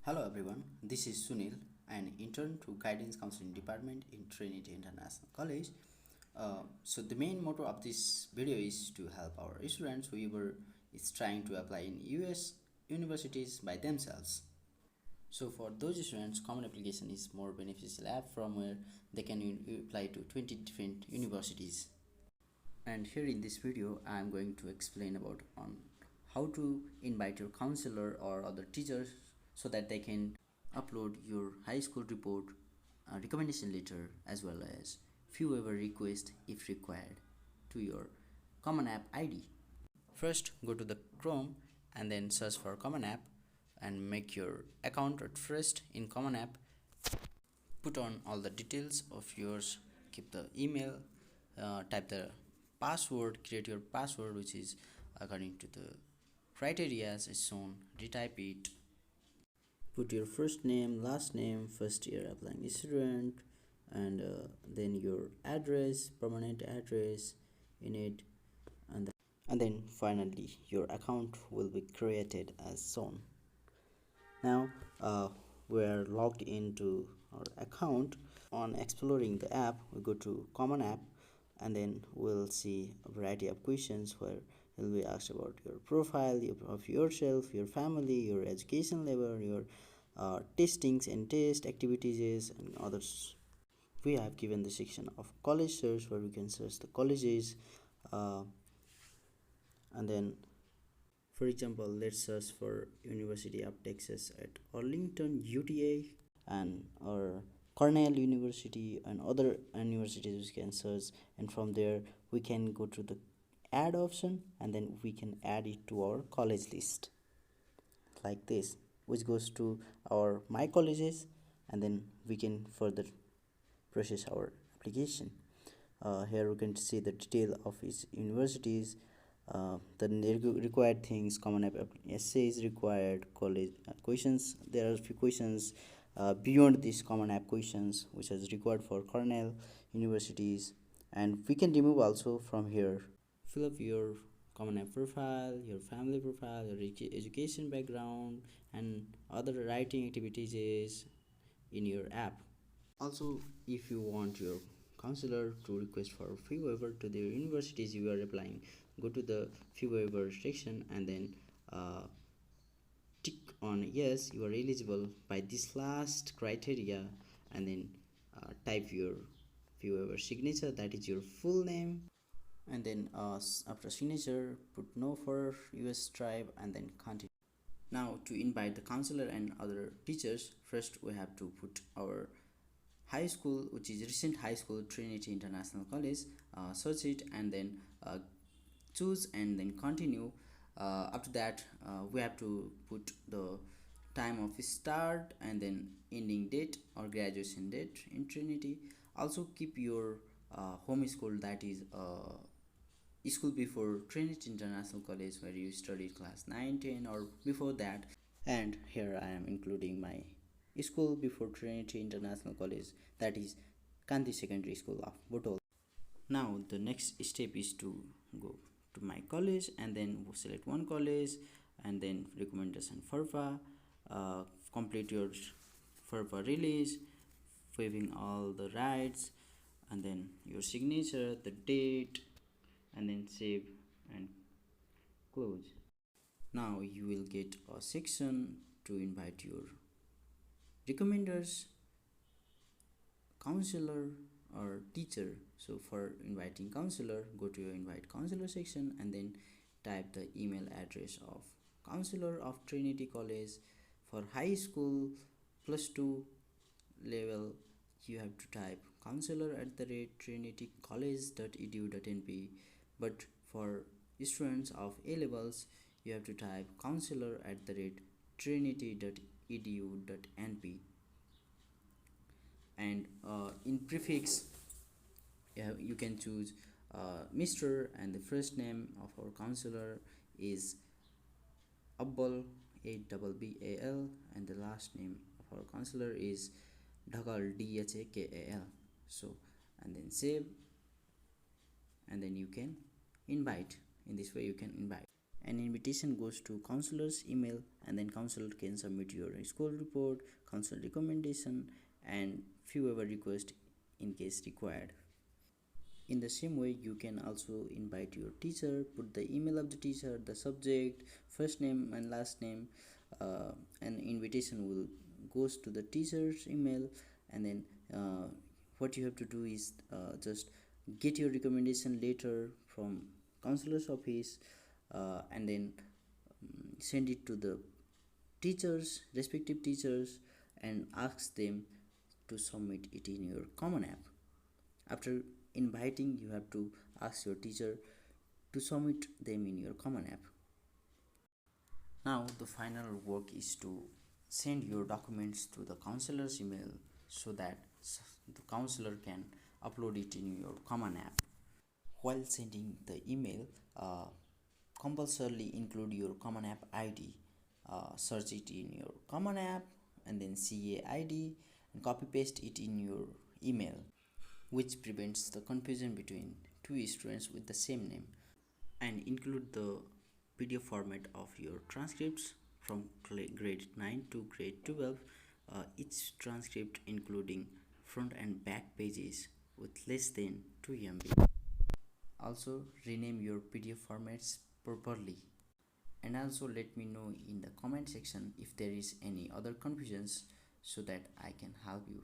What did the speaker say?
Hello everyone, this is Sunil, an intern to Guidance Counseling Department in Trinity International College. So the main motto of this video is to help our students whoever is trying to apply in US universities by themselves. So for those students, Common Application is more beneficial app from where they can apply to 20 different universities. And here in this video, I am going to explain about on how to invite your counselor or other teachers so that they can upload your high school report, recommendation letter, as well as few waiver requests if required to your Common App ID. First, go to the Chrome and then search for Common App and make your account at first in Common App. Put on all the details of yours, keep the email, type the password, create your password which is according to the criteria as shown, retype it. Put your first name, last name, first year applying student, and then your address, permanent address in it, and then finally your account will be created as shown. Now we are logged into our account. On exploring the app, we go to Common App and then we'll see a variety of questions where you'll be asked about your profile of yourself, your family, your education level, your testings and test activities and others. We have given the section of college search where we can search the colleges, and then for example, let's search for University of Texas at Arlington UTA and or Cornell University and other universities we can search, and from there we can go to the add option and then we can add it to our college list like this, which goes to our my colleges, and then we can further process our application. Here we can see the detail of each universities, the required things, common app essays required, college questions. There are a few questions beyond these common app questions which is required for Cornell universities, and we can remove also from here. Fill up your common app profile, your family profile, your education background, and other writing activities in your app. Also, if you want your counselor to request for fee waiver to the universities you are applying, go to the fee waiver section and then tick on yes, you are eligible by this last criteria, and then type your fee waiver signature, that is your full name, and then after signature put no for US tribe and then continue. Now to invite the counselor and other teachers, first we have to put our high school, which is recent high school, Trinity International College, search it and then choose and then continue. After that we have to put the time of start and then ending date or graduation date in Trinity. Also keep your home school, that is school before Trinity International College where you studied class 9, 10 or before that. And here I am including my school before Trinity International College, that is Kanti Secondary School of Botol. Now the next step is to go to my college and then select one college and then recommendation FERPA, complete your FERPA release, waiving all the rights, and then your signature, the date, and then save and close. Now you will get a section to invite your recommenders, counselor or teacher. So for inviting counselor, go to your invite counselor section and then type the email address of counselor of Trinity College. For high school +2 level, you have to type counselor@trinitycollege.edu.np, but for students of A levels you have to type counselor@trinity.edu.np, and in prefix you can choose Mr. and the first name of our counselor is Abbal, ABBAL, and the last name of our counselor is Dhakal, DHAKAL. So and then save, and then you can invite. In this way you can invite. An invitation goes to counselor's email, and then counselor can submit your school report, counselor recommendation, and few waiver requests in case required. In the same way, you can also invite your teacher, put the email of the teacher, the subject, first name and last name. An invitation will goes to the teacher's email, and then what you have to do is just get your recommendation letter from counselor's office, and then send it to the teachers, respective teachers, and ask them to submit it in your common app. After inviting, you have to ask your teacher to submit them in your common app. Now the final work is to send your documents to the counselor's email so that the counselor can upload it in your common app. While sending the email, compulsorily include your common app ID. Search it in your common app and then CA ID and copy paste it in your email, which prevents the confusion between two students with the same name. And include the PDF format of your transcripts from grade 9 to grade 12, each transcript including front and back pages with less than 2 MB. Also rename your PDF formats properly, and also let me know in the comment section if there is any other confusions so that I can help you.